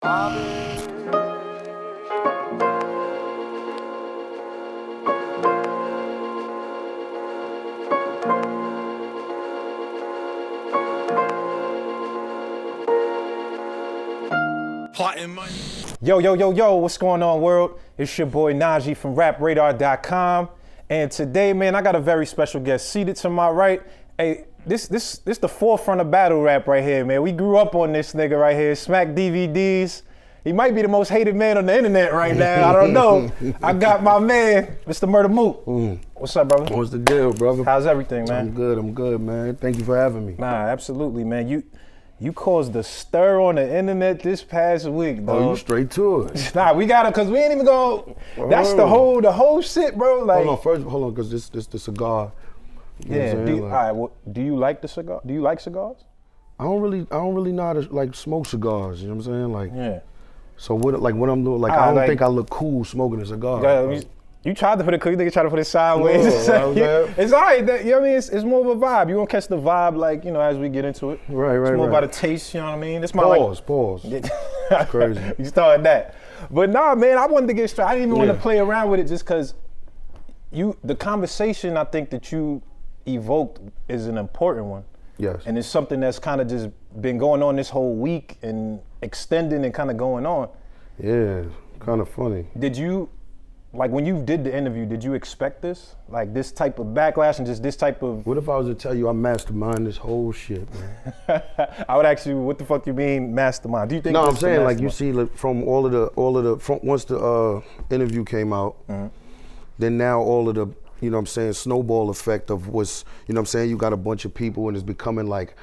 Yo, what's going on, world? It's your boy Najee from rapradar.com. And today, man, I got a very special guest seated to my right. Hey, this the forefront of battle rap right here, man. We grew up on this nigga right here, Smack DVDs. He might be the most hated man on the internet right now. I don't know. I got my man, Mr. Murda Mook. What's up, brother? What's the deal, brother? How's everything, man? I'm good, man. Thank you for having me. Nah, absolutely, man. You caused the stir on the internet this past week, dog. Oh, you straight to it. Nah, we gotta, cause we ain't even go. That's the whole shit, bro. Like, hold on, cause this the cigar. You yeah. All right. Well, do you like the cigar? Do you like cigars? I don't really know how to like smoke cigars. You know what I'm saying? Like, yeah. So what I'm doing? Like, I don't think I look cool smoking a cigar. You tried to put it cool. You think you tried to put it sideways. It's all right. You know what I mean? It's more of a vibe. You gonna catch the vibe, like, you know, as we get into it. Right. It's more about a taste. You know what I mean? It's my pause. It's crazy. You started that, but nah, man. I wanted to get straight. I didn't even want to play around with it, just cause the conversation I think that you evoked is an important one. Yes. And it's something that's kind of just been going on this whole week and extending and kind of going on. Yeah, kind of funny. Did you? Like, when you did the interview, did you expect this? Like, this type of backlash and just this type of... What if I was to tell you I mastermind this whole shit, man? I would ask you, what the fuck you mean mastermind? Do you think? No, I'm saying, like, you see, like, from all of the once the interview came out, then now all of the, you know what I'm saying, snowball effect of what's, you know what I'm saying, you got a bunch of people and it's becoming like,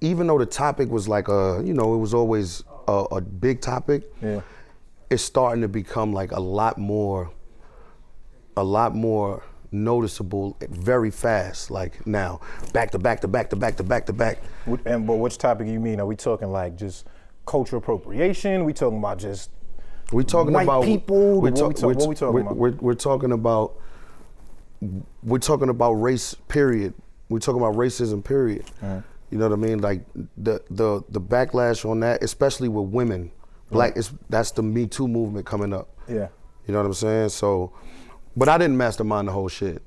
even though the topic was like you know, it was always a big topic, it's starting to become like a lot more noticeable very fast, like now, back to back. But which topic you mean? Are we talking like just cultural appropriation? We talking about just white people? What we talking about? We're talking about race, period. We're talking about racism, period. You know what I mean? Like the backlash on that, especially with women. That's the Me Too movement coming up. Yeah. You know what I'm saying? So, but I didn't mastermind the whole shit.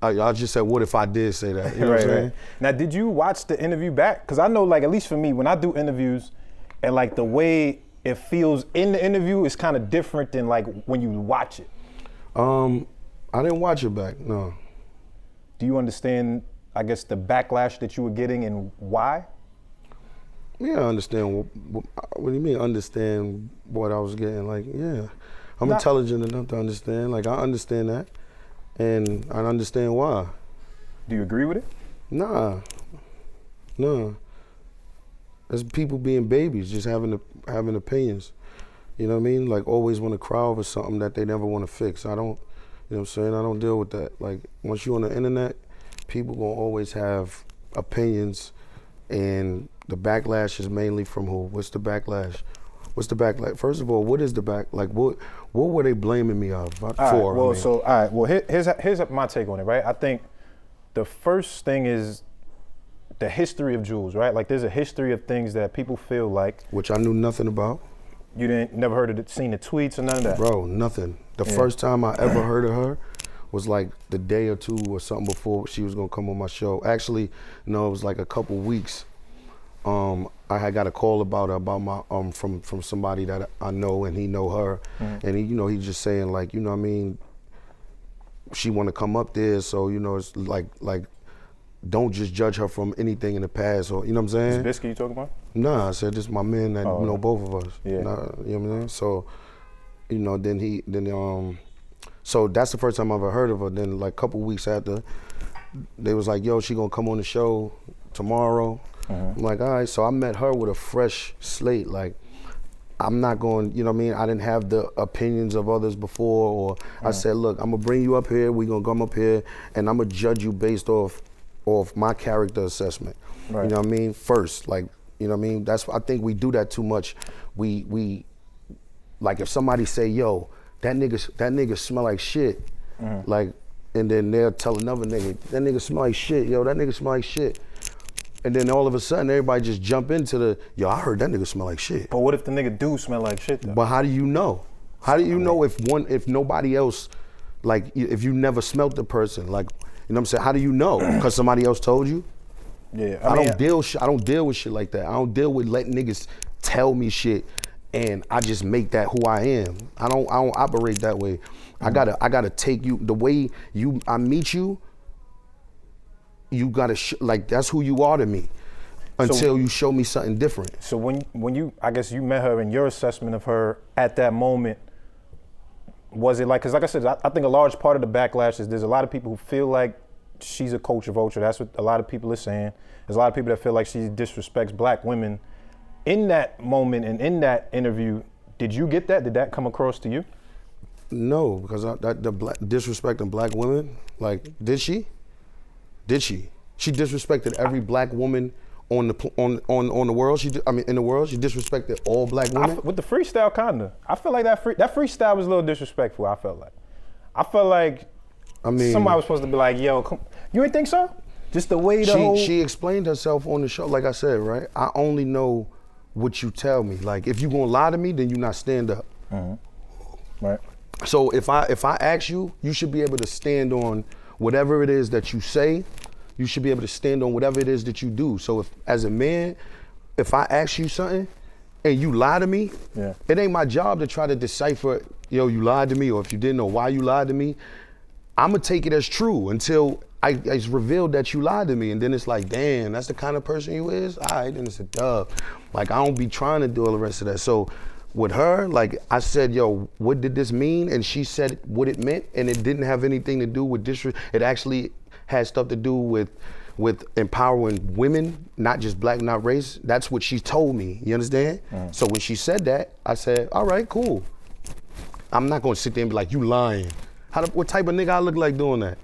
I just said, what if I did say that? You know what I'm saying? Now, did you watch the interview back? Because I know, like, at least for me, when I do interviews, and like the way it feels in the interview is kind of different than like when you watch it. I didn't watch it back, no. Do you understand, I guess, the backlash that you were getting and why? Yeah, I understand. What do you mean, understand what I was getting? Like, yeah. I'm intelligent enough to understand. Like, I understand that, and I understand why. Do you agree with it? Nah. It's people being babies, just having opinions. You know what I mean? Like, always want to cry over something that they never want to fix. I don't, you know what I'm saying? I don't deal with that. Like, once you're on the internet, people gonna always have opinions, and the backlash is mainly from who? What's the backlash? First of all, what is the back? Like, what were they blaming me for? Here's my take on it, right? I think the first thing is the history of Julz, right? Like, there's a history of things that people feel like, which I knew nothing about. You never heard of it, seen the tweets or none of that? Bro, nothing. The first time I ever heard of her was like the day or two or something before she was gonna come on my show. Actually, no, it was like a couple weeks. I had got a call about her, about my from somebody that I know, and he know her, and he, you know, he's just saying, like, you know what I mean, she want to come up there, so, you know, it's like don't just judge her from anything in the past, or, you know what I'm saying? Is Biscuit you talking about? Nah, I said this is my man that know both of us. Yeah. You know what I'm saying? So, you know, so that's the first time I ever heard of her. Then like a couple weeks after, they was like, yo, she gonna come on the show tomorrow. I'm like, all right. So I met her with a fresh slate. Like, I'm not going, you know what I mean? I didn't have the opinions of others before, or I said, look, I'm gonna bring you up here, we gonna come up here, and I'm gonna judge you based off my character assessment. Right. You know what I mean? First, like, you know what I mean? I think we do that too much. We like, if somebody say, yo, that nigga smell like shit, like, and then they'll tell another nigga, that nigga smell like shit, yo, that nigga smell like shit. And then all of a sudden, everybody just jump into the, yo, I heard that nigga smell like shit. But what if the nigga do smell like shit though? But how do you know? How do you know if nobody else, like, if you never smelt the person, like, you know what I'm saying? How do you know? Because somebody else told you? Yeah, I don't deal with shit like that. I don't deal with letting niggas tell me shit and I just make that who I am. I don't operate that way. I gotta take you the way I meet you. You gotta like that's who you are to me until you show me something different. So when you I guess you met her and your assessment of her at that moment, was it like, because like I said, I think a large part of the backlash is there's a lot of people who feel like she's a culture vulture. That's what a lot of people are saying. There's a lot of people that feel like she disrespects black women. In that moment and in that interview, did you get that? Did that come across to you? No, because disrespecting black women, like, did she? Did she? She disrespected every black woman on the world. In the world, she disrespected all black women. With the freestyle, kinda. I feel like that freestyle was a little disrespectful. I felt like somebody was supposed to be like, yo, come, you ain't think so? Just the way she explained herself on the show, like I said, right? I only know what you tell me. Like, if you gonna lie to me, then you not stand up. Mm-hmm. Right. So if I ask you, you should be able to stand on whatever it is that you say. You should be able to stand on whatever it is that you do. So if, as a man, if I ask you something and you lie to me, it ain't my job to try to decipher, yo, you lied to me, or if you didn't know why you lied to me, I'm gonna take it as true until it's revealed that you lied to me. And then it's like, damn, that's the kind of person you is? All right, then it's a dub. Like, I don't be trying to do all the rest of that. So with her, like, I said, yo, what did this mean? And she said what it meant, and it didn't have anything to do with disrespect. It actually had stuff to do with empowering women, not just black, not race. That's what she told me, you understand? So when she said that, I said, all right, cool. I'm not gonna sit there and be like, you lying. What type of nigga I look like doing that?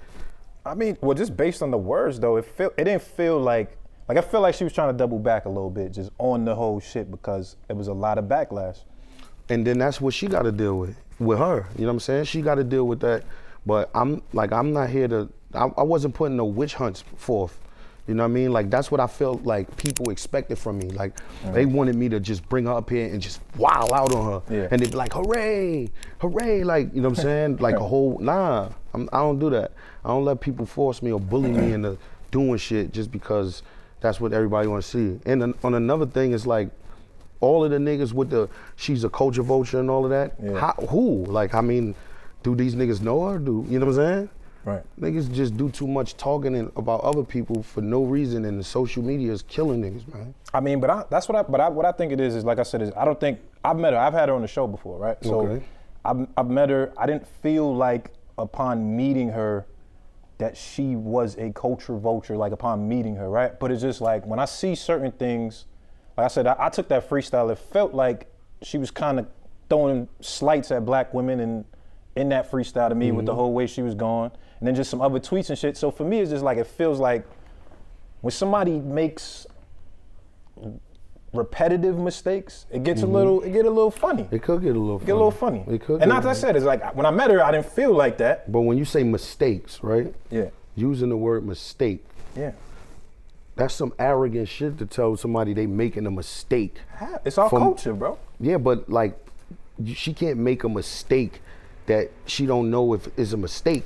I mean, well, just based on the words though, it didn't feel like I feel like she was trying to double back a little bit just on the whole shit because it was a lot of backlash. And then that's what she gotta deal with her, you know what I'm saying? She gotta deal with that, but I'm not here to, I wasn't putting no witch hunts forth. You know what I mean? Like, that's what I felt like people expected from me. Like, they wanted me to just bring her up here and just wow out on her. Yeah. And they'd be like, hooray, hooray, like, you know what I'm saying? Like a whole, I don't do that. I don't let people force me or bully me into doing shit just because that's what everybody want to see. And on another thing, it's like, all of the niggas with she's a culture vulture and all of that, who? Like, I mean, do these niggas know her? You know what I'm saying? Right. Niggas just do too much talking about other people for no reason, and the social media is killing niggas, man. I mean, what I think it is like I said, I don't think, I've met her, I've had her on the show before, right? So I've met her, I didn't feel like upon meeting her that she was a culture vulture, like upon meeting her, right? But it's just like, when I see certain things, like I said, I took that freestyle, it felt like she was kind of throwing slights at black women and in that freestyle to me with the whole way she was going. And then just some other tweets and shit. So for me, it's just like, it feels like when somebody makes repetitive mistakes, it gets a little funny. It could get a little funny. Get a little funny. It could. And as I said, it's like, when I met her, I didn't feel like that. But when you say mistakes, right? Yeah. Using the word mistake. Yeah. That's some arrogant shit to tell somebody they making a mistake. It's our culture, bro. Yeah, but like, she can't make a mistake that she don't know if it's a mistake.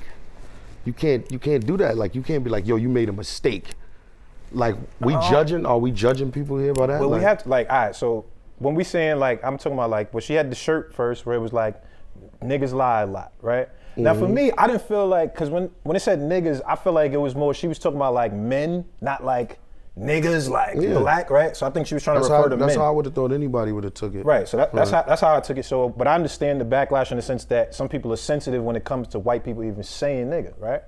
You can't do that. Like, you can't be like, yo, you made a mistake. Like, are we judging people here by that? Well, like, we have to, like, all right, so when we saying, like, I'm talking about, like, well, she had the shirt first where it was like, niggas lie a lot, right? Now for me, I didn't feel like, cause when it said niggas, I feel like it was more, she was talking about like men, not like niggas, like black, right? So I think she was trying to refer to men. That's how I would have thought anybody would have took it. Right, so that's how I took it. So, but I understand the backlash in the sense that some people are sensitive when it comes to white people even saying nigga, right?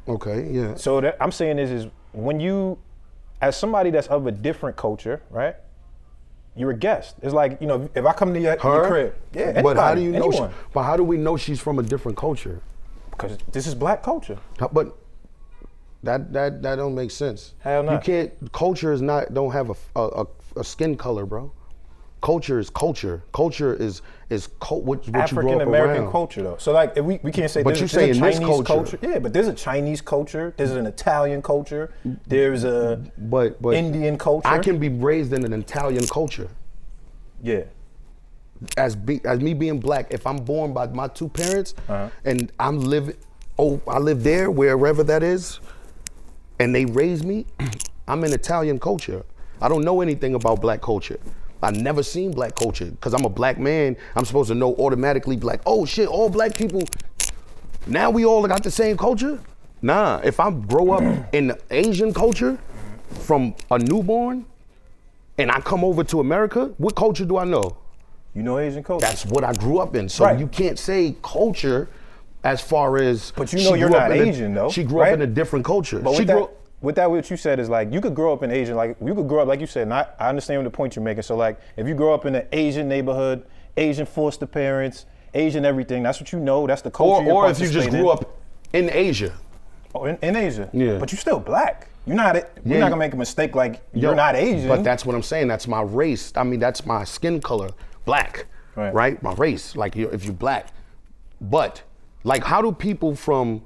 Okay, yeah. So that I'm saying is when you, as somebody that's of a different culture, right? You're a guest. It's like, you know, if I come to your crib, anybody, but how do you know? Anyone. But how do we know she's from a different culture? Because this is black culture. But that don't make sense. Hell no. You can't. Culture is not. Don't have a skin color, bro. culture is culture. Culture is what you grow African up American around. culture though. So like if we can't say But there's, you're there's a saying this Chinese culture. Yeah, but there's a Chinese culture, there's an Italian culture, there's a But Indian culture. I can be raised in an Italian culture. Yeah. As me being black, if I'm born by my two parents and I live there, wherever that is, and they raise me, I'm in Italian culture. I don't know anything about black culture. I never seen black culture because I'm a black man. I'm supposed to know automatically like, oh shit, all black people, now we all got the same culture? Nah, if I grow up in the Asian culture from a newborn and I come over to America, what culture do I know? You know Asian culture. That's what I grew up in. So Right. you can't say culture as far as. But you know you're not Asian though. She grew right? up in a different culture. But she with that, what you said is like you could grow up in Asian, like you could grow up like you said. And I understand the point you're making. So like if you grow up in an Asian neighborhood, Asian foster parents, Asian everything, that's what you know. That's the culture. or if you just grew up in Asia. Oh, in Asia. Yeah. But you're still black. You're not Yeah. not gonna make a mistake like you're not Asian. But that's what I'm saying. That's my race. I mean, that's my skin color, black. Right? My race. Like if you're black. But like, how do people from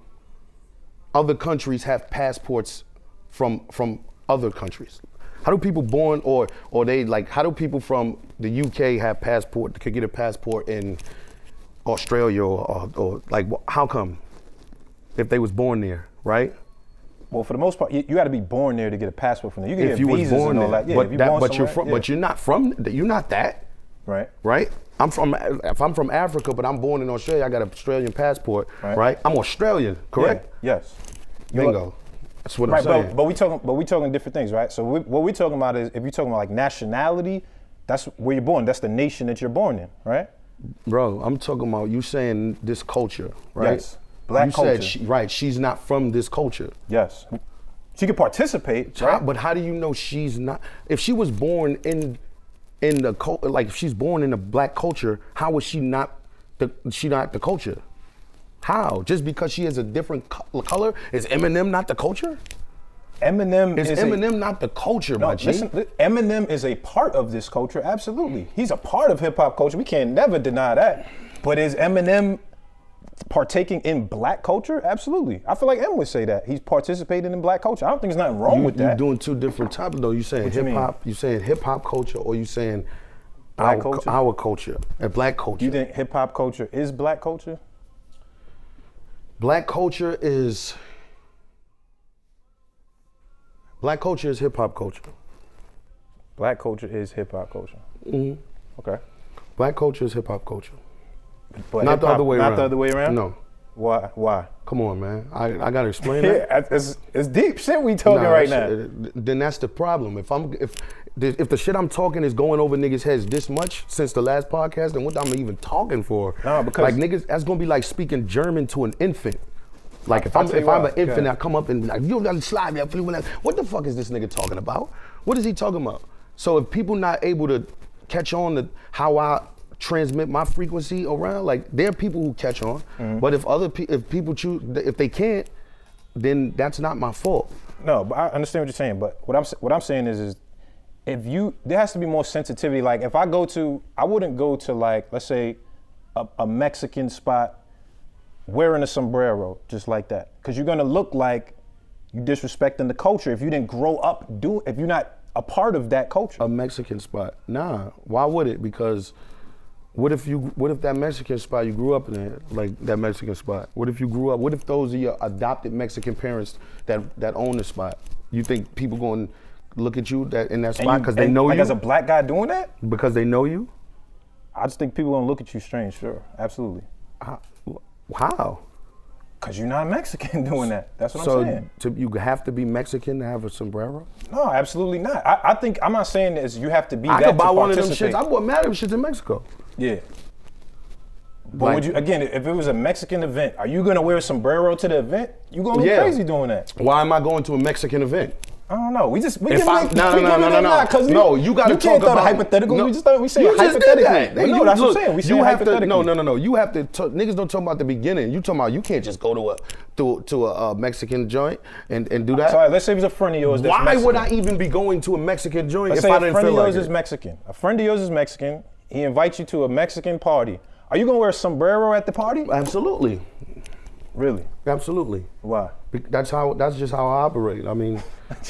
other countries have passports from other countries? How do people born or they like? How do people from the UK have could get a passport in Australia or like? How come? If they was born there, right? Well, for the most part, you got to be born there to get a passport from there. You can If get you was visas born and all there, that. Yeah, but you're not from. You're not that. Right. Right? If I'm from Africa, but I'm born in Australia, I got an Australian passport, right? I'm Australian, correct? Yeah, yes. Bingo. That's what I'm Right, saying. but we talking different things, right? So what we're talking about is if you're talking about like nationality, that's where you're born. That's the nation that you're born in, right? Bro, I'm talking about you saying this culture, right? Yes. Black culture. Said she's not from this culture. Yes. She could participate, right? But how do you know she's not? If she was born in the like if she's born in a black culture, how is she not the culture? How? Just because she has a different color? Is Eminem not the culture? Eminem not the culture, my G? Listen, Eminem is a part of this culture, absolutely. He's a part of hip hop culture. We can never deny that. But is Eminem partaking in black culture? Absolutely. I feel like M would say that. He's participating in black culture. I don't think there's nothing wrong with that. You're doing two different topics though. You saying hip hop, you saying hip hop culture, or you saying black culture? Our culture and black culture. Do you think hip hop culture is black culture? Black culture is hip hop culture. Black culture is hip hop culture. Mm-hmm. Okay. Black culture is hip hop culture. But not the other way around. Not the other way around? No. Why? Come on, man. I gotta explain that. Yeah, it's deep shit we talking right now. Then that's the problem. If the shit I'm talking is going over niggas' heads this much since the last podcast, then what I'm even talking for? No, because like niggas, that's gonna be like speaking German to an infant. Like if I'm an infant, I come up and be like, you don't slide me. What the fuck is this nigga talking about? What is he talking about? So if people not able to catch on to how I transmit my frequency around, like there are people who catch on, but if people choose, if they can't, then that's not my fault. No, but I understand what you're saying. But what I'm saying is there has to be more sensitivity. Like if I wouldn't go to like, let's say a Mexican spot wearing a sombrero just like that. Cause you're gonna look like you disrespecting the culture if you didn't grow up if you're not a part of that culture. A Mexican spot? Nah, why would it? Because what if that Mexican spot you grew up in, like that Mexican spot? What if those are your adopted Mexican parents that own the spot? You think people gonna look at you in that spot because they know you? Like as a black guy doing that? Because they know you? I just think people gonna look at you strange, sure, absolutely. How? Because you're not Mexican doing that. That's what I'm saying. So you have to be Mexican to have a sombrero? No, absolutely not. I think, I'm not saying that you have to be I that could buy to one of them participate. shits. I bought mad of them shits in Mexico. Yeah. But Like- would you, again, if it was a Mexican event, are you gonna wear a sombrero to the event? You gonna look crazy doing that. Why am I going to a Mexican event? I don't know. We No, you got to talk about hypothetical. No, we say you just did that. No, that's what I'm saying. We say hypothetical. No. You have to. Niggas don't talk about the beginning. You talking about you can't just go to a Mexican joint and do that. So let's say it was a friend of yours. That's Why Mexican. would I even be going to a Mexican joint Let's if say I didn't a friend feel of like yours it? is Mexican. A friend of yours is Mexican. He invites you to a Mexican party. Are you gonna wear a sombrero at the party? Absolutely. Really? Absolutely. Why? That's just how I operate. I mean,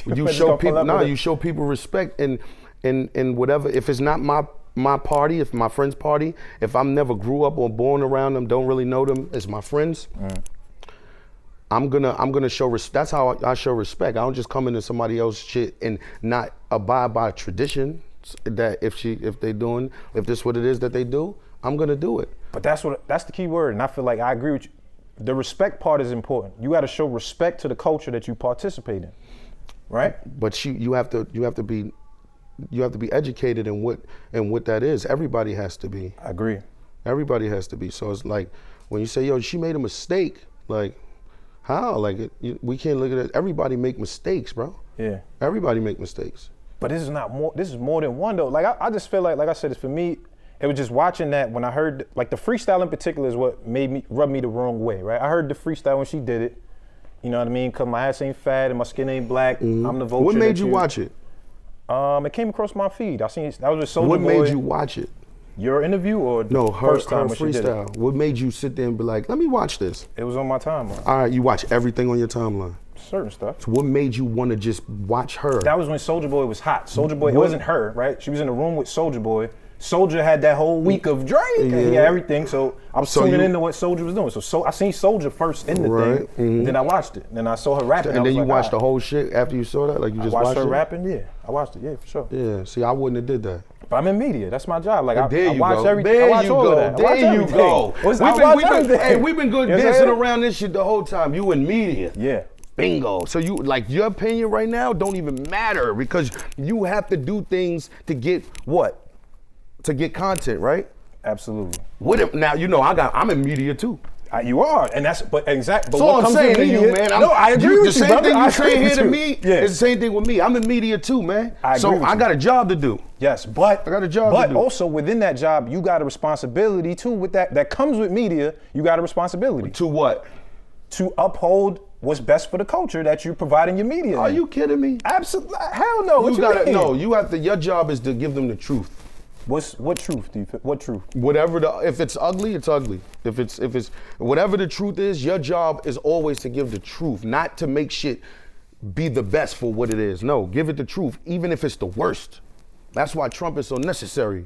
you Just show gonna pull people up with it. you show people respect and whatever. If it's not my party, if my friend's party, if I'm never grew up or born around them, don't really know them as my friends, I'm gonna show respect. That's how I show respect. I don't just come into somebody else's shit and not abide by tradition. That if this what it is that they do, I'm gonna do it. But that's the key word, and I feel like I agree with you. The respect part is important. You got to show respect to the culture that you participate in, right? But you have to be educated in what that is. Everybody has to be. I agree. Everybody has to be. So it's like when you say, yo, she made a mistake, like how? Like we can't look at it. Everybody make mistakes, bro. Yeah. Everybody make mistakes. But this is more than one though. Like I just feel like I said, it's for me. It was just watching that when I heard, like the freestyle in particular is what rubbed me the wrong way, right? I heard the freestyle when she did it, you know what I mean? Cause my ass ain't fat and my skin ain't black. I'm the vulture. What made you watch it? It came across my feed. I seen that was with Soulja What Boy. made you watch it? Your interview or No, her first time when she did it? freestyle. What made you sit there and be like, let me watch this? It was on my timeline. All right, you watch everything on your timeline. Certain stuff. So what made you want to just watch her? That was when Soulja Boy was hot. Soulja Boy, it wasn't her, right? She was in the room with Soulja Boy. Soulja had that whole week of Drake and he had everything, so I was tuning into what Soulja was doing. So I seen Soulja first in the thing, and then I watched it. Then I saw her rapping. And then you watched the whole shit after you saw that? Like you just watched her it? rapping, yeah. I watched it, yeah, for sure. Yeah, see, I wouldn't have did that. But I'm in media. That's my job. Like I you watch go. everything. There I watch you all go. of that. There you go. We've been good dancing around this shit the whole time. You in media. Yeah. Bingo. So you like your opinion right now don't even matter because you have to do things to get what? To get content, right? Absolutely. What if now you know I'm in media too. You are, and that's but exact. But So what I'm comes saying with to media, you, man. I agree with the you, same brother. thing I you saying agree here to with me you. Yeah. is the same thing with me. I'm in media too, man. I agree so with I you. got a job to do. Yes, but I got a job to But do. also within that job, you got a responsibility too. With that comes with media. You got a responsibility To what? to uphold what's best for the culture that you're providing your media. Are you kidding me? Absolutely? Hell no. You gotta no. You have to. Your job is to give them the truth. What truth do you? What truth? Whatever if it's ugly, it's ugly. If it's whatever the truth is, your job is always to give the truth, not to make shit be the best for what it is. No, give it the truth, even if it's the worst. That's why Trump is so necessary.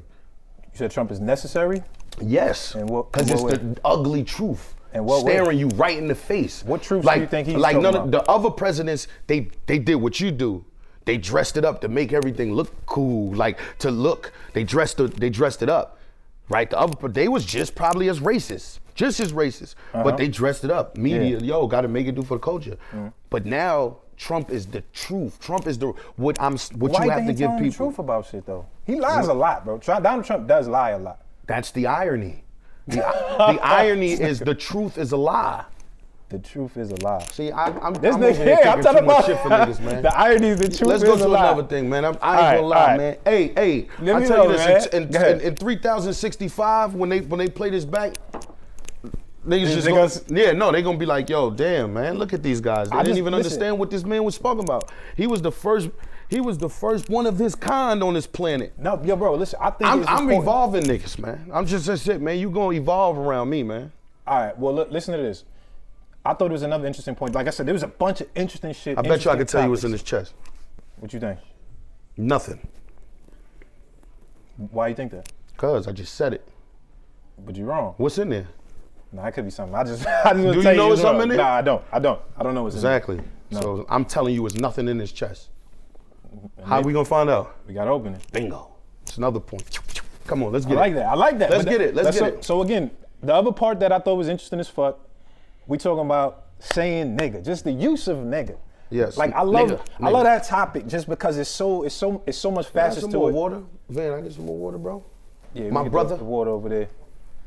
You said Trump is necessary? Yes, because it's the ugly truth. And what staring you right in the face. What truth like, do you think he's like talking none about? of the other presidents, they did what you do. They dressed it up to make everything look cool, they dressed it up, right? The other, they was just probably as racist, but they dressed it up. Media, got to make it do for the culture. But now Trump is the truth. Trump is what you have to give people. Why you think he's telling the truth about shit though? He lies a lot, bro. Donald Trump does lie a lot. That's the irony. The irony is the truth is a lie. The truth is a lie. See, I'm This over nigga here here, taking I'm talking too much about shit for niggas, man. the irony is the truth Let's is go a to lie. another thing, man. I ain't gonna lie, man. Hey, Let I me tell know, you this, man. in 3065, when they play this back, niggas just they gonna be like, yo, damn, man, look at these guys. They didn't even understand what this man was talking about. He was the first one of his kind on this planet. No, yo, bro, listen, I think I'm evolving niggas, man. I'm just it, man. You gonna evolve around me, man. All right, well, listen to this. I thought it was another interesting point. Like I said, there was a bunch of interesting shit. I bet you I could tell you what's in his chest. What you think? Nothing. Why you think that? Cause I just said it. But you're wrong. What's in there? Nah, it could be something. I just Do you know what's something in there? Nah, I don't know what's in there. Exactly. No. So I'm telling you, it's nothing in his chest. How we gonna find out? We gotta open it. Bingo. It's another point. Come on, let's get it. I like that. Let's get it. So again, the other part that I thought was interesting as fuck, we talking about saying nigga, just the use of nigga. Yes. Like I love that topic just because it's so much facets to it. Water? Van, I get some more water, bro? Yeah, my brother. The water over there.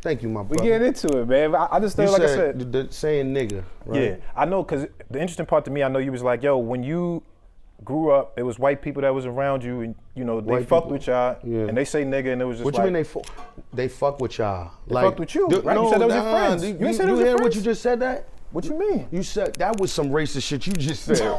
Thank you, my brother. We get into it, man. I just feel like I said. Saying nigga, right? Yeah, I know, because the interesting part to me, I know you was like, yo, when you grew up, it was white people that was around you, and you know they White fucked people. with y'all, Yeah. and they say nigga, and it was just What like, you mean they fuck with y'all? They fucked with you, right? You said that was your friends. You ain't said that was your hear what friends? you just said that? What you mean? You said that was some racist shit you just said.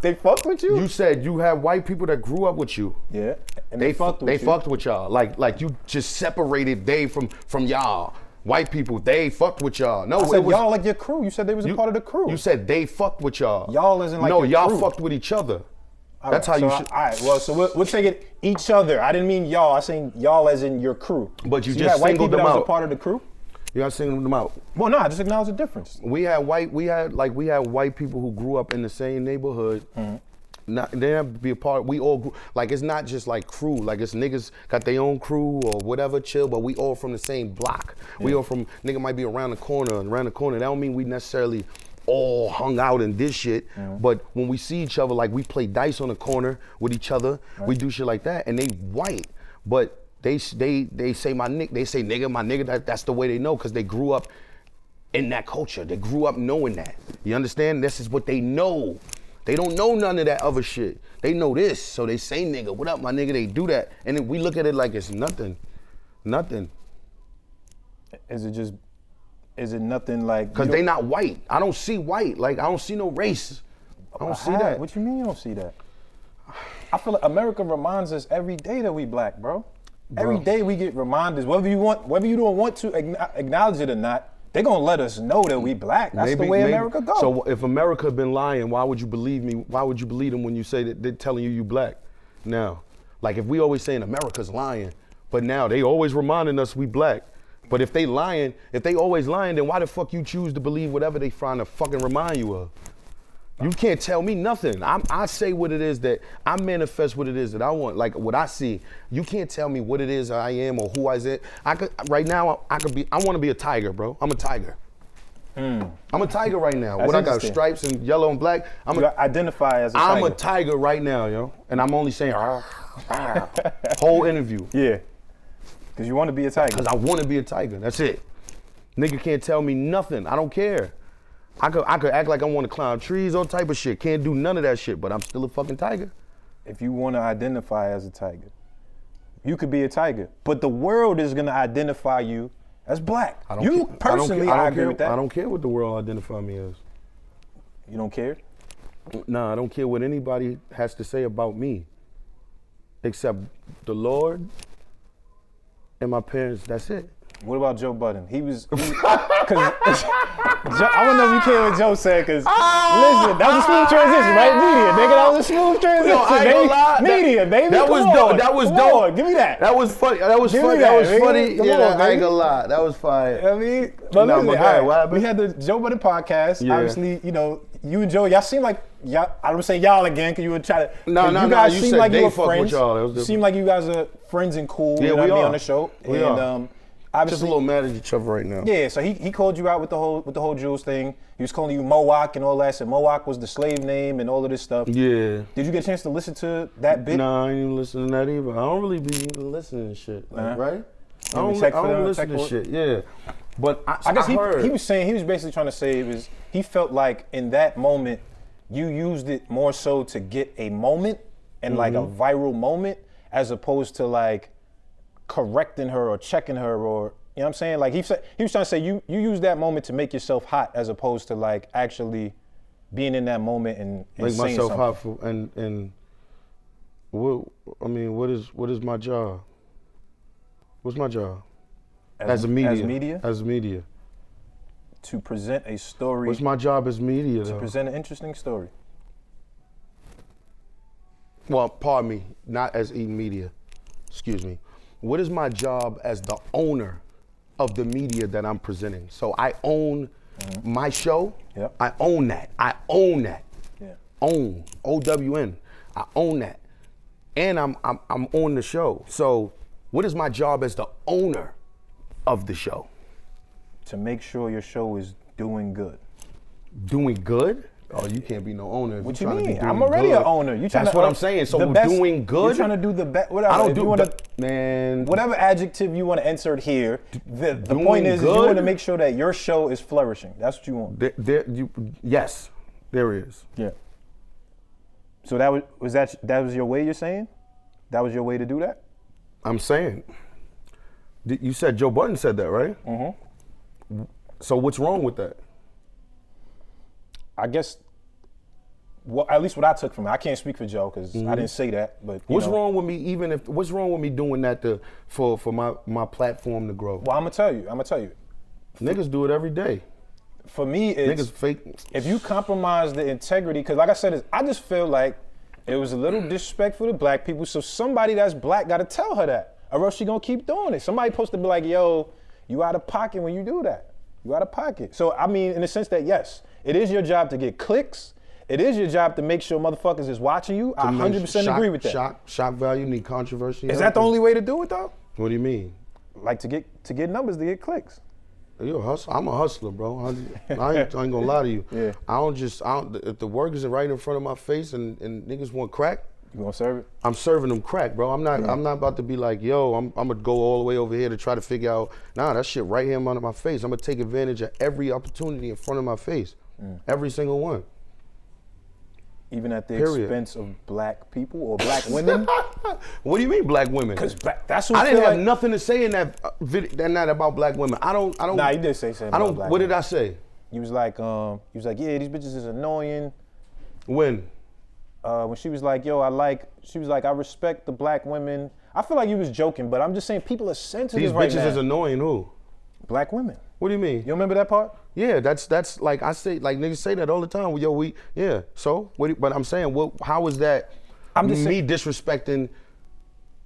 They fucked with you? You said you have white people that grew up with you. Yeah, and they fucked with They you. fucked with y'all. Like you just separated they from y'all. White people, they fucked with y'all. No, I said it was y'all like your crew. You said they was a part of the crew. You said they fucked with y'all. Y'all isn't like no, your y'all crew. fucked with each other. All That's right, how you so should. All right, well, so we'll take it each other. I didn't mean y'all. I saying y'all as in your crew. But you so just had white singled people them that was out. a part of the crew. You gotta single them out. Well, no, I just acknowledge the difference. We had white people who grew up in the same neighborhood. Mm-hmm. Not, they have to be a part. We all grew, like it's not just like crew. Like it's niggas got their own crew or whatever, chill. But we all from the same block. Yeah. We all from nigga might be around the corner. That don't mean we necessarily all hung out in this shit. Mm-hmm. But when we see each other, like we play dice on the corner with each other. Right. We do shit like that. And they white, but they say my nick. They say nigga, my nigga. That's the way they know because they grew up in that culture. They grew up knowing that. You understand? This is what they know. They don't know none of that other shit. They know this, so they say nigga, what up my nigga, they do that. And then we look at it like it's nothing. Nothing. Is it nothing like? Cause they not white. I don't see white. Like I don't see no race. I don't see that. What you mean you don't see that? I feel like America reminds us every day that we black, bro. Every day we get reminders, whether you don't want to acknowledge it or not, they're gonna let us know that we black. That's the way America goes. So if America had been lying, why would you believe me? Why would you believe them when you say that they're telling you black? Now, like if we always saying America's lying, but now they always reminding us we black. But if they always lying, then why the fuck you choose to believe whatever they trying to fucking remind you of? You can't tell me nothing. I say what it is that I manifest what it is that I want, like what I see. You can't tell me what it is I am or who I am. I want to be a tiger, bro. I'm a tiger. I'm a tiger right now. That's I got stripes and yellow and black. You identify as a tiger. I'm a tiger right now, yo. And I'm only saying whole interview. Yeah. Because you want to be a tiger. Because I want to be a tiger. That's it. Nigga can't tell me nothing. I don't care. I could act like I want to climb trees, all type of shit. Can't do none of that shit, but I'm still a fucking tiger. If you want to identify as a tiger, you could be a tiger. But the world is going to identify you as black. I agree with that. I don't care what the world identify me as. You don't care? Nah, I don't care what anybody has to say about me. Except the Lord and my parents, that's it. What about Joe Budden? I want to know if you care what Joe said, because listen, that was a smooth transition, right? Media, nigga, that was a smooth transition. No, I ain't gonna lie. Media, baby. That was dope. That was dope. Give me that. That was funny. That was funny. I ain't gonna lie. That was fire. I mean, but no, listen, right, we had the Joe Budden podcast. Yeah. Obviously, you know, you and Joe, y'all seem like y'all. I don't say y'all again because you would try to. No. You guys You seem said like you they were fuck friends. with y'all. Seem like you guys are friends and cool. Yeah, you know we what I mean, are. on the show. We are. Obviously, just a little mad at each other right now. Yeah, so he called you out with the whole Julz thing. He was calling you Mohawk and all that. Said Mohawk was the slave name and all of this stuff. Yeah. Did you get a chance to listen to that bit? Nah, I ain't even listen to that either. I don't really be even listening to shit, like, right? I don't listen to shit. Yeah, but I guess he was saying, he was basically trying to say he felt like in that moment you used it more so to get a moment and like a viral moment as opposed to like correcting her or checking her, or you know what I'm saying? Like he was trying to say you use that moment to make yourself hot as opposed to like actually being in that moment and make saying myself something. hot for, and what I mean, what is my job? What's my job? As media? As media. To present a story. What's my job as media though? To present an interesting story. Well, pardon me, not as media. Excuse me. What is my job as the owner of the media that I'm presenting? So I own my show. Yep. I own that. I own that. Yeah. Own. OWN. I own that. And I'm on the show. So what is my job as the owner of the show? To make sure your show is doing good. Doing good? Oh, you can't be no owner. What you mean? I'm already an owner. That's what I'm saying. So doing good? You're trying to do the best. I don't do that, man. Whatever adjective you want to insert here, the point is you want to make sure that your show is flourishing. That's what you want. Yes, there is. Yeah. So that was your way, you're saying? That was your way to do that? I'm saying. You said Joe Budden said that, right? Mm-hmm. So what's wrong with that? I guess, well, at least what I took from it. I can't speak for Joe because I didn't say that. But what's wrong with me? What's wrong with me doing that for my platform to grow? Well, I'm gonna tell you. Niggas do it every day. For me, it's niggas fake. If you compromise the integrity, because like I said, I just feel like it was a little disrespectful to black people. So somebody that's black got to tell her that, or else she gonna keep doing it. Somebody supposed to be like, yo, you out of pocket when you do that. You out of pocket. So I mean, in the sense that yes, it is your job to get clicks. It is your job to make sure motherfuckers is watching you. I 100% agree with that. Shock value, need controversy. Is that the only way to do it though? What do you mean? Like to get numbers, to get clicks. You a hustler. I'm a hustler, bro. I ain't gonna lie to you. Yeah. If the work isn't right in front of my face and niggas want crack, you gonna serve it? I'm serving them crack, bro. I'm not about to be like, yo, I'm gonna go all the way over here to try to figure out, nah, that shit right here in front of my face. I'm gonna take advantage of every opportunity in front of my face. Every single one. Even at the expense of black people or black women? What do you mean black women? Because that's what I didn't have nothing to say in that about black women. I don't. Nah, you did say something about black What women. did I say? You was like, yeah, these bitches is annoying. When she was like, yo, I respect the black women. I feel like you was joking, but I'm just saying people are sensitive right now. These bitches is annoying who? Black women. What do you mean? You remember that part? Yeah, that's like I say, like niggas say that all the time. Yo, so but I'm saying, how is that me disrespecting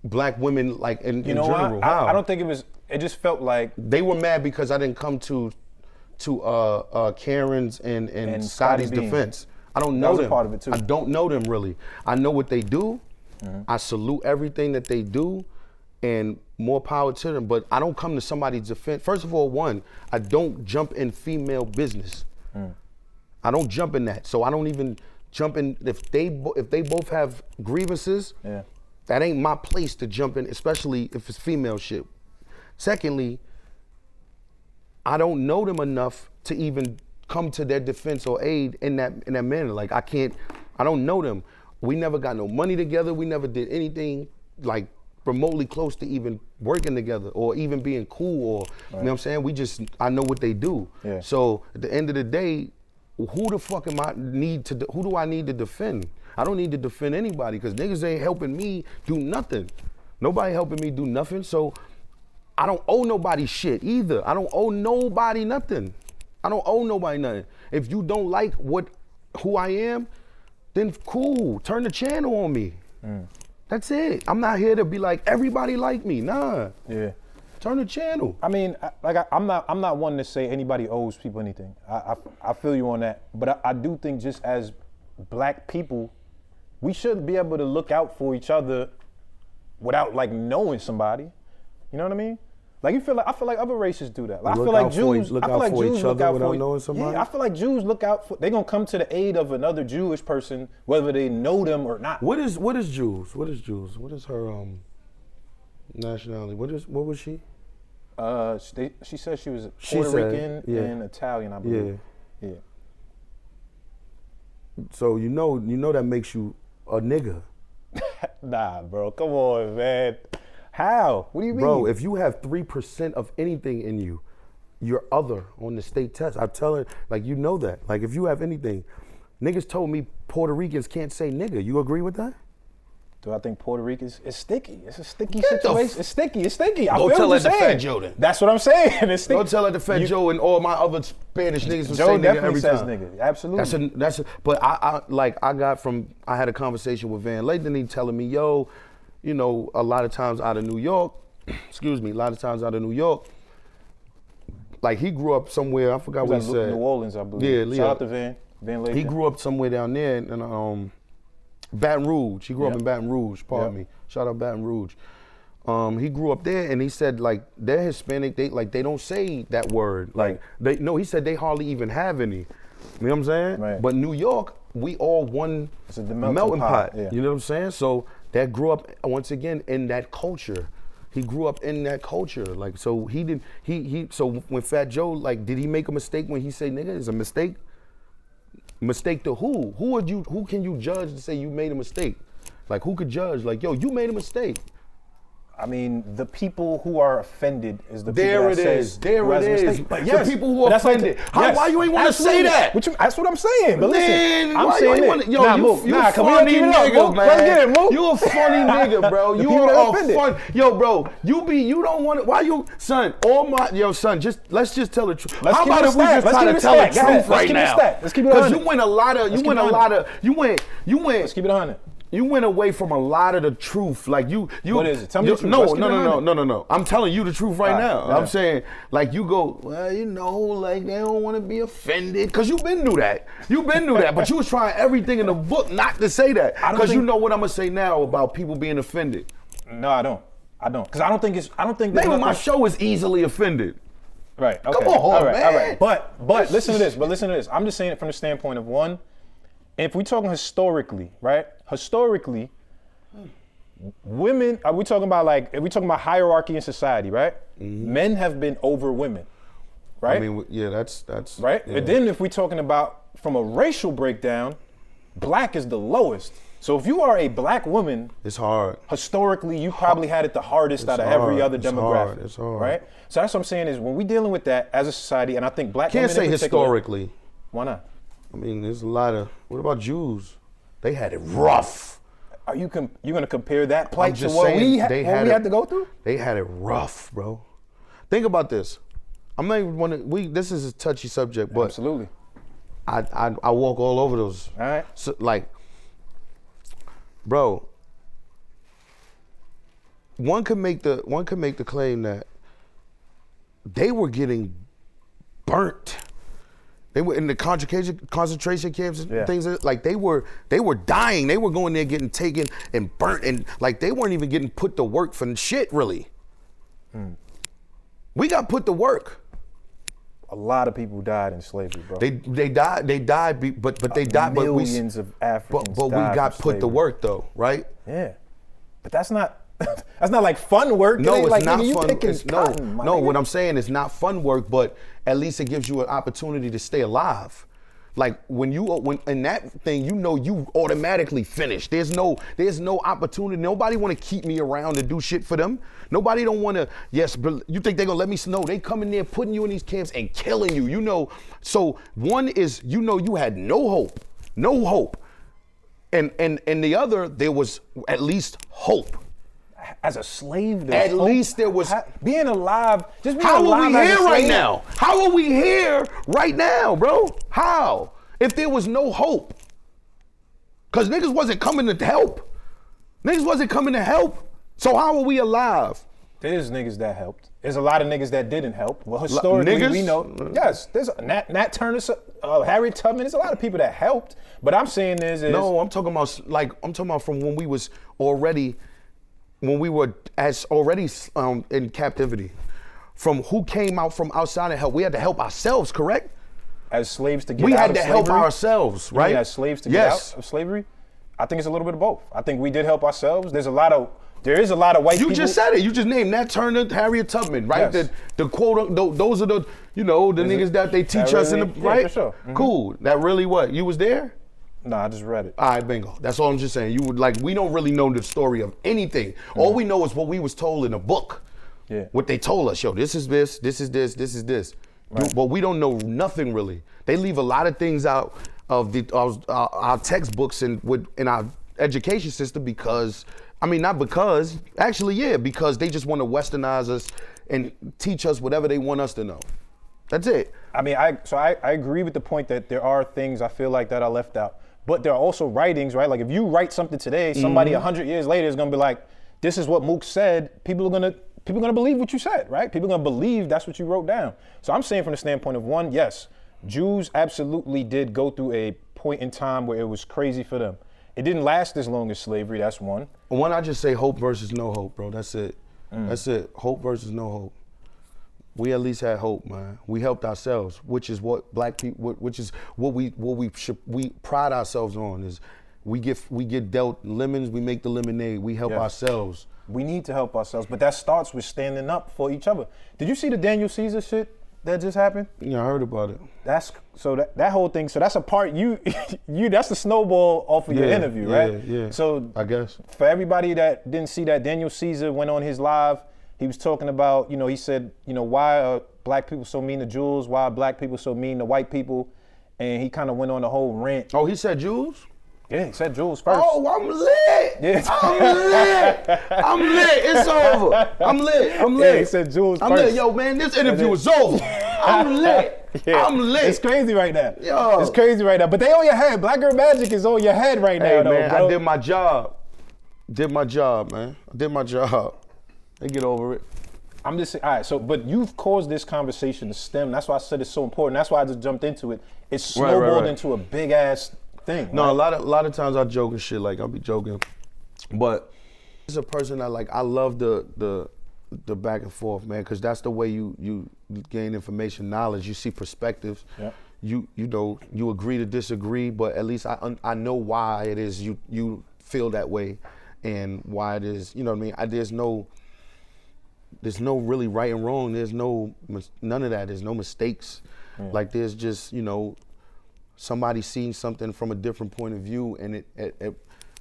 black women like in general? How? I don't think it just felt like they were mad because I didn't come to Karen's and Scotty's defense. I don't know them. That was a part of it too. I don't know them really. I know what they do. I salute everything that they do, and more power to them, but I don't come to somebody's defense. First of all, I don't jump in female business. I don't jump in that. So I don't even jump in, if they both have grievances, that ain't my place to jump in, especially if it's female shit. Secondly, I don't know them enough to even come to their defense or aid in that manner. Like I don't know them. We never got no money together. We never did anything like remotely close to even working together or even being cool or, you know what I'm saying? I know what they do. Yeah. So at the end of the day, who the fuck who do I need to defend? I don't need to defend anybody because niggas ain't helping me do nothing. Nobody helping me do nothing, so I don't owe nobody shit either. I don't owe nobody nothing. I don't owe nobody nothing. If you don't like who I am, then cool, turn the channel on me. That's it. I'm not here to be like, everybody like me. Nah. Yeah. Turn the channel. I mean, I'm not one to say anybody owes people anything. I feel you on that. But I do think just as black people, we should be able to look out for each other without like knowing somebody. You know what I mean? Like I feel like other races do that. Like, I feel like Jews look out for each other without knowing somebody. Yeah, I feel like Jews look out for. They're gonna come to the aid of another Jewish person, whether they know them or not. What is Jews? What is Jews? What is her nationality? What was she? She said she was Puerto Rican and Italian, I believe. Yeah. So you know that makes you a nigga. Nah, bro. Come on, man. How? What do you mean? Bro, if you have 3% of anything in you, you're other on the state test. I tell her, like, you know that. Like, if you have anything, niggas told me Puerto Ricans can't say nigga. You agree with that? Do I think Puerto Ricans? It's sticky. It's a sticky situation. It's sticky. Go tell that to Fat Joe then. That's what I'm saying. It's sticky. Go tell that to Fat Joe and all my other Spanish niggas who say Joe nigga definitely every says time. nigga. Absolutely. But I had a conversation with Van Lathan. He telling me, yo, you know, a lot of times out of New York, like he grew up somewhere, I forgot what he said. New Orleans, I believe. Yeah, Shout out to Van Lathan. He grew up somewhere down there in Baton Rouge. He grew up in Baton Rouge, pardon me. Shout out Baton Rouge. He grew up there and he said like they're Hispanic, they don't say that word. Like he said they hardly even have any. You know what I'm saying? Right. But New York, we all one melting pot. Yeah. You know what I'm saying? So that grew up once again in that culture. He grew up in that culture. Like so so when Fat Joe, like, did he make a mistake when he said nigga? Is a mistake? Mistake to who? Who can you judge to say you made a mistake? Like, who could judge? Like, yo, you made a mistake. I mean, the people who are offended is the people There that it is. There it is. But yes, the people who are offended. Why you ain't want to say that? That's what I'm saying. But listen, I'm why saying you ain't wanna, Mook, you a funny nigga, man. Let's get it, Mook. You a funny nigga, bro. You are a fun. Yo, bro, you don't want to. Why you, son? Let's just tell the truth. How about if we just try to tell the truth right now? Let's keep it 100. Because you went a lot of. Let's keep it 100. You went away from a lot of the truth. Like you. What is it? Tell me the truth. No. I'm telling you the truth right now. Yeah. I'm saying, like, you go, well, like they don't want to be offended. Because you've been through that. But you was trying everything in the book not to say that. Because you know what I'm going to say now about people being offended. No, I don't. Because I don't think maybe my show is easily offended. Right. Okay. Come on, man. All right. But listen to this. I'm just saying it from the standpoint of one. If we're talking historically, right? Historically, women, are we talking about hierarchy in society, right? Mm-hmm. Men have been over women, right? I mean, yeah, that's right. Yeah. And then if we're talking about from a racial breakdown, black is the lowest. So if you are a black woman, it's hard. Historically, you probably had it the hardest out of every other demographic. It's hard. Right? So that's what I'm saying is when we're dealing with that as a society, and I think black women can't say historically. Why not? I mean, there's a lot of. What about Jews? They had it rough. Are you gonna compare that plight to what we had to go through? They had it rough, bro. Think about this. I'm not even want to. This is a touchy subject, but absolutely. I walk all over those. All right. So, like, bro. One could make the claim that they were getting burnt. They were in the concentration camps and things like they were dying. They were going there getting taken and burnt, and like they weren't even getting put to work for shit really. We got put to work. A lot of people died in slavery, bro. They died, but they died. Millions of Africans. But we got put to work though, right? Yeah, but that's not like fun work. No, it's like, not fun. No, what I'm saying is not fun work, but at least it gives you an opportunity to stay alive. Like when in that thing, you automatically finish. There's no opportunity. Nobody want to keep me around to do shit for them. Nobody don't want to. Yes, but you think they're gonna let me know? They come in there putting you in these camps and killing you. So one is you had no hope, and the other there was at least hope. As a slave, at least there was being alive. Just being how alive. How are we here right now? How are we here right now, bro? How? If there was no hope, because niggas wasn't coming to help. So how are we alive? There's niggas that helped. There's a lot of niggas that didn't help. Well, historically, we know. Yes, there's Nat Turner, Harriet Tubman. There's a lot of people that helped. But I'm saying no. I'm talking about from when we was already. When we were already in captivity, from who came out from outside and help, we had to help ourselves, correct? As slaves to get we out had of to slavery? help ourselves, right? As slaves to get out of slavery? I think it's a little bit of both. I think we did help ourselves. There is a lot of white people. You just said it. You just named Nat Turner, Harriet Tubman, right? Yes. The quote, those are the niggas that they teach us in the, right? For sure. Mm-hmm. Cool. That really what? You was there? No, I just read it. All right, bingo. That's all I'm just saying. We don't really know the story of anything. Mm-hmm. All we know is what we was told in a book. Yeah. What they told us, this is this, this is this, this is this. Right. But we don't know nothing really. They leave a lot of things out of our textbooks and in our education system because they just want to westernize us and teach us whatever they want us to know. That's it. I mean, I agree with the point that there are things I feel like that are left out. But there are also writings, right? Like if you write something today, somebody 100 years later is gonna be like, this is what Mook said. People are gonna believe what you said, right? People are gonna believe that's what you wrote down. So I'm saying from the standpoint of one, yes, Jews absolutely did go through a point in time where it was crazy for them. It didn't last as long as slavery, that's one. One, I just say hope versus no hope, bro. That's it. That's it. Hope versus no hope. We at least had hope, man. We helped ourselves, which is what black people, which is what we pride ourselves on is we get dealt lemons, we make the lemonade, we help ourselves. We need to help ourselves, but that starts with standing up for each other. Did you see the Daniel Caesar shit? that just happened? Yeah, I heard about it. That's so that whole thing. So that's a part you that's the snowball off of your interview, right? Yeah. So I guess for everybody that didn't see that, Daniel Caesar went on his live. He was talking about, he said, why are black people so mean to Julz? Why are black people so mean to white people? And he kind of went on a whole rant. Oh, he said Julz? Yeah, he said Julz first. Oh, I'm lit. Yeah. I'm lit. It's over. I'm lit. Yeah, he said Julz I'm first. lit. Yo, man, this interview is over. I'm lit. Yeah. I'm lit. It's crazy right now. Yo. It's crazy right now. But they on your head. Black Girl Magic is on your head right now, though, man, bro. I did my job. Did my job, man. I did my job. They get over it. I'm just saying, all right, so, but you've caused this conversation to stem. That's why I said it's so important. That's why I just jumped into it. It snowballed into a big ass thing. No, right? a lot of times I joke and shit, like I'll be joking. But it's a person that I love the back and forth, man, because that's the way you gain information, knowledge. You see perspectives. Yeah. You agree to disagree, but at least I know why it is you feel that way and why it is, you know what I mean? There's no really right and wrong. There's none of that. There's no mistakes. Yeah. Like there's just, somebody seeing something from a different point of view, and it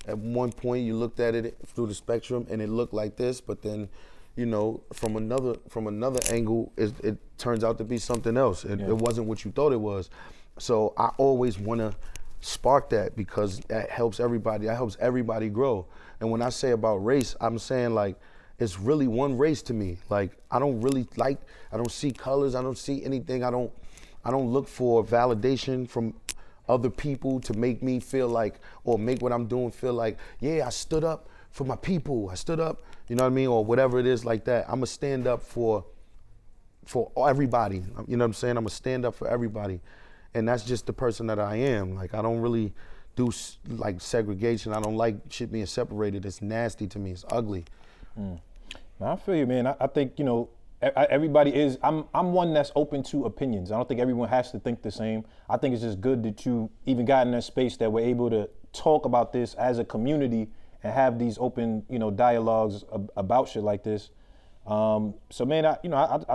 at one point you looked at it through the spectrum and it looked like this, but then, from another angle, it turns out to be something else. It wasn't what you thought it was. So I always want to spark that because that helps everybody. That helps everybody grow. And when I say about race, I'm saying like, it's really one race to me. Like I don't see colors, I don't see anything. I don't look for validation from other people to make me feel like, or make what I'm doing feel like, yeah, I stood up for my people. I stood up, you know what I mean? Or whatever it is like that. I'm gonna stand up for everybody. You know what I'm saying? I'm gonna stand up for everybody. And that's just the person that I am. Like I don't really do like segregation. I don't like shit being separated. It's nasty to me, it's ugly. I feel you, man. I think, everybody is, I'm one that's open to opinions. I don't think everyone has to think the same. I think it's just good that you even got in that space that we're able to talk about this as a community and have these open, dialogues about shit like this. So man, I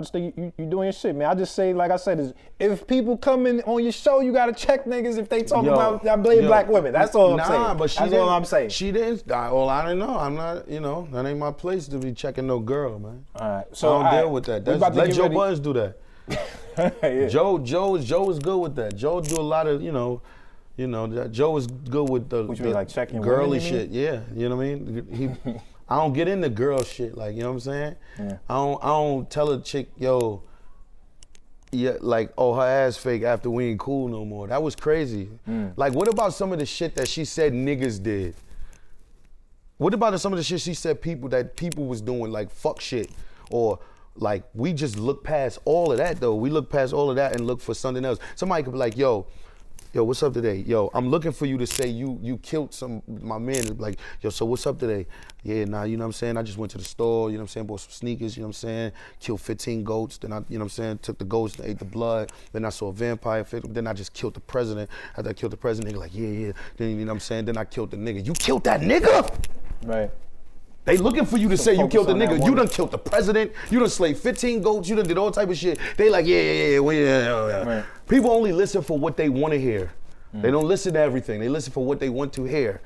just think you doing your shit, man. I just say, like I said, is if people come in on your show, you gotta check niggas if they talk about I blame black women. That's all I'm saying. But that's all I'm saying. She didn't. Well, I don't know. I'm not. That ain't my place to be checking no girl, man. All right. So I don't deal with that. Let Joe Budden do that. Yeah. Joe is good with that. Joe do a lot of Joe is good with the like checking girly women, shit. Yeah, you know what I mean. I don't get into girl shit, like, you know what I'm saying? Yeah. I don't tell a chick, yo, yeah, like, oh, her ass fake after we ain't cool no more. That was crazy. Like, what about some of the shit that she said niggas did? What about some of the shit she said people was doing, like fuck shit? Or like, we just look past all of that though. We look past all of that and look for something else. Somebody could be like, yo, what's up today? Yo, I'm looking for you to say you killed my man. Like, yo, so what's up today? Yeah, nah, you know what I'm saying? I just went to the store, you know what I'm saying? Bought some sneakers, you know what I'm saying? Killed 15 goats, then I, you know what I'm saying? Took the goats and ate the blood. Then I saw a vampire, then I just killed the president. After I killed the president, nigga like, yeah. Then, you know what I'm saying? Then I killed the nigga. You killed that nigga? Right. They looking for you to say you killed the nigga. You done killed the president. You done slayed 15 goats. You done did all type of shit. They like, yeah. Right. People only listen for what they want to hear. They don't listen to everything. They listen for what they want to hear.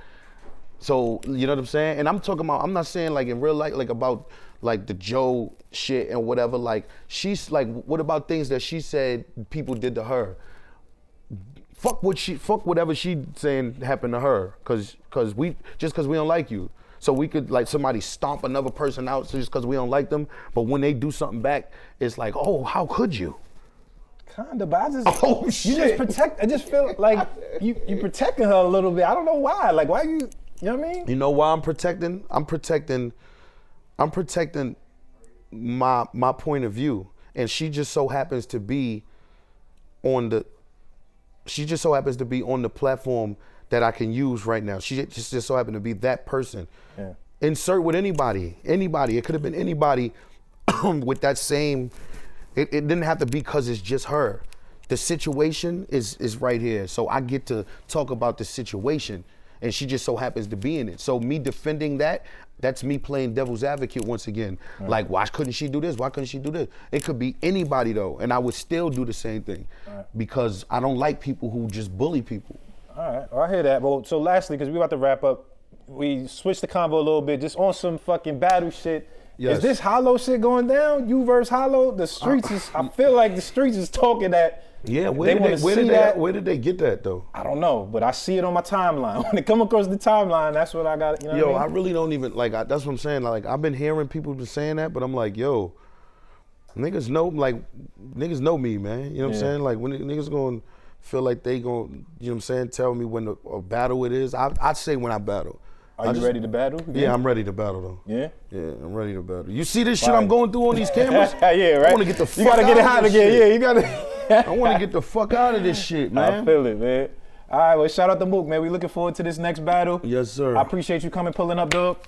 So, you know what I'm saying? And I'm talking about, I'm not saying like in real life, like about like the Joe shit and whatever. Like she's like, what about things that she said people did to her? Fuck whatever she saying happened to her. Cause we don't like you. So we could like somebody stomp another person out just because we don't like them. But when they do something back, it's like, oh, how could you? Kinda, but I just feel like you protecting her a little bit. I don't know why. Like why you know what I mean? You know why I'm protecting my point of view. And she just so happens to be on the platform that I can use right now. She just so happened to be that person. Yeah. Insert with anybody. It could have been anybody with that same. It didn't have to be because it's just her. The situation is right here. So I get to talk about the situation and she just so happens to be in it. So me defending that, that's me playing devil's advocate once again. Right. Like, why couldn't she do this? Why couldn't she do this? It could be anybody though, and I would still do the same thing because I don't like people who just bully people. All right, well, I hear that. Well, so lastly, because we about to wrap up, we switched the convo a little bit, just on some fucking battle shit. Yes. Is this Hollow shit going down? You versus Hollow? The streets is, I feel like the streets is talking that. Yeah, where did they get that though? I don't know, but I see it on my timeline. When it come across the timeline, that's what I got, you know what I mean? I really don't even, like, that's what I'm saying. Like, I've been hearing people been saying that, but I'm like, yo, niggas know me, man. You know what I'm saying? Like, when niggas gonna feel like they gonna, you know what I'm saying, tell me when a battle it is. I'd say when I battle. Are you ready to battle? Yeah, I'm ready to battle though. Yeah? Yeah, I'm ready to battle. You see this shit I'm going through on these cameras? Yeah, right? I wanna get the fuck You gotta get it hot again, yeah, you gotta. I wanna get the fuck out of this shit, man. I feel it, man. All right, well, shout out to Mook, man. We looking forward to this next battle. Yes, sir. I appreciate you coming, pulling up, dog.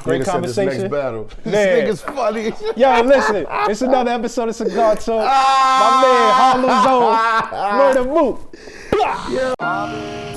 Great conversation. This next battle. This nigga's funny. Yo, listen, it's another episode of Cigar Talk. My man, Harlem's own Murda Mook. Yeah.